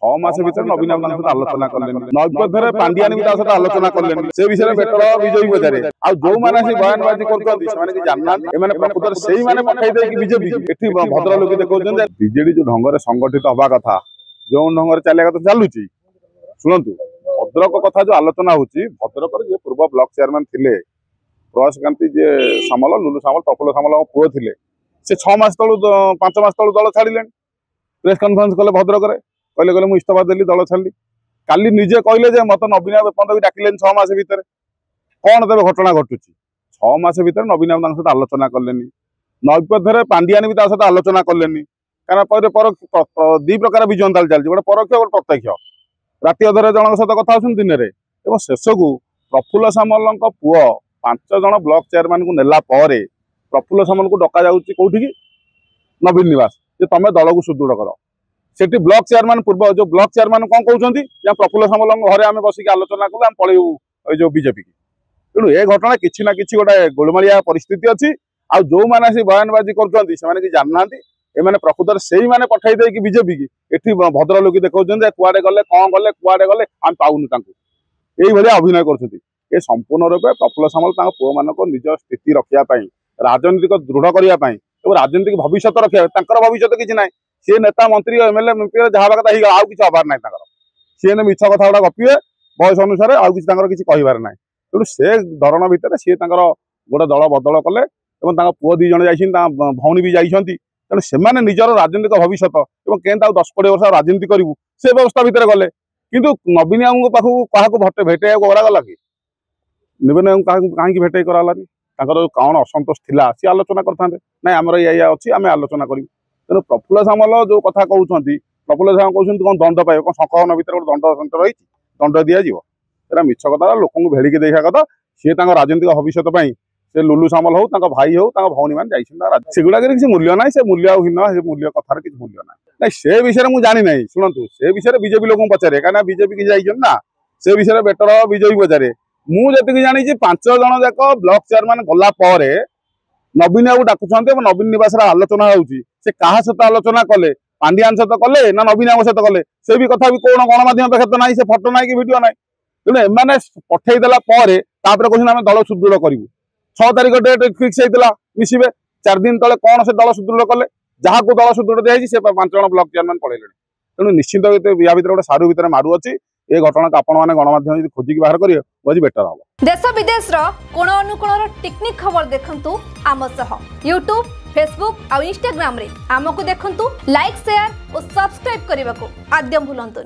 6 मास भीतर नवीन बाबू सहित आलोचना कले नैपथ्य पांडियान भी सहित आलोचना कले से विषय बेटर विजयी बजारे आ जो मैंने बयानबाजी कर जानना प्रकृत से पठाई दे बीजेपी एटी भद्र लोक देखा बीजेडी जो ढंग से संगठित हवा कथा जो ढंग से चलिया कथा चलुची शुणु भद्रक कथा जो आलोचना होची भद्रक जे पूर्व ब्लॉक चेयरमैन थिले प्रकाशकांति जे सामल लुलु सामल प्रफुल्ल सामल पुओ थिले से 6 मास तलु 5 मास तलु दल छाड़िले प्रेस कॉन्फ्रेंस कले भद्रक कहले मुझे इस्तीफा देली दल छाड़ी काली निजे कहले मत नवीन बाबू भी डाकिले 6 मास भितर कौन तेज घटना घटुची 6 मास भितर नवीन बाबू सहित आलोचना कले नैपथ्य पांडियान भी सहित आलोचना कले कारण दी प्रकार विजन ताल चलती गोटे परोक्ष गोटे प्रत्यक्ष राति अधर जन सहित कथा दिन में शेष को प्रफुल्ल सामल पुओ 5 जन ब्लॉक चेयरमैन को नेला प्रफुल्ल सामल को डका जाऊँगी कौटी नवीन निवास जे तुम दल को सुदृढ़ कर सेठी ब्लॉक चेयरमैन पूर्व जो ब्लॉक चेयरमैन कौन कहते प्रफुल्ल सामल घरे आम बसिक आलोचना कलु आम पलू जो बीजेपी की तेणु ए घटना किसी ना कि गोटे गोलमालिया परिस्थिति अच्छी आ जो मैंने बयानबाजी कर जानना एमाने प्रकृत से ही पठाई दे बीजेपी की एटी भद्र लोक देखा कुआडे गले कौन गले कुआडे गले आम पाऊनु ये अभिनय कर संपूर्ण रूपे प्रफुल्ल सामल पुओ मान निज स्थिति रखापी राजनीतिक दृढ़ करने राजनीतिक भविष्य रखा भविष्य किसी ना सी नेता मंत्री एमएलए एमपी जहाँ कथा ही आउ कि हबार ना सी मिछ कथा गुड़ा गपे बयस अनुसार आउ कि कहबार ना तेणु से धरण भितर सी गोटे दल बदल कले पुओ 2 जन जा भौणी भी जाती तेणु से निजर राजनीतिक भविष्य के 10-20 वर्ष राजनीति करूँ से व्यवस्था भितर गले किंतु नवीन बाबू पाखु क्या भेटे गला कि नवीन बाबू कहीं भेटे करालानी कौन असंतोष थिला सी आलोचना करते ना आमर या अच्छी आम आलोचना करूँ तेणु प्रफुल्ल सामल जो कथा कहते प्रफुल्ल सामल कहते कौन दंड पाए कौन संकलन भितर गोटे दंड संत रही दंड दिज्व मिछ कथा लोक भेड़िकी देखा कथा सी राजनीतिक भविष्य से लुलु सामल हो भाई हो भौणी मैंने सेगुड़ा किसी मूल्य ना से मूल्यहीन से मूल्य कथार किसी मूल्य ना से विषय मुझे जानी ना शुणु से विषय बीजेपी लोक पचारे कहीं बीजेपी की जाइए ना से विषय बेटर विजयी पचारे मुझे जानी 5 जन जाक ब्लॉक चेयरमैन गला नवीन बाबू डाकुंट नवीन निवास आलोचना होती से क्या सहित आलोचना कले पांडियान सहित कले ना नवीन बाबू सहित कले से भी कथा भी कौन गणमाध्यम पाखे ना से फटो ना कि भिडियो ना तेणु एम पठेदेला कहते आम दल सुदृढ़ करूँ 6 तारिख डेट फिक्स होता मिसबे 4 दिन तले कौन से दल सुदृढ़ कले जहाँ को दल सुदृढ़ दिखाई से 5 जन ब्लॉक चेयरमैन पड़े तेणु निश्चित या भर गोटे सारू भितर मारू अच्छी ये घटना को आपण मैंने गणमाध्यम खोजिक बाहर करेंगे बहुत बेटर हम देश विदेश कोण अनुकोण टेक्निक खबर देखंतु आम सह यूट्यूब फेसबुक और इंस्टाग्राम रे आमको देखंतु लाइक शेयर और सब्सक्राइब करने को आद्य भूलंतुनि।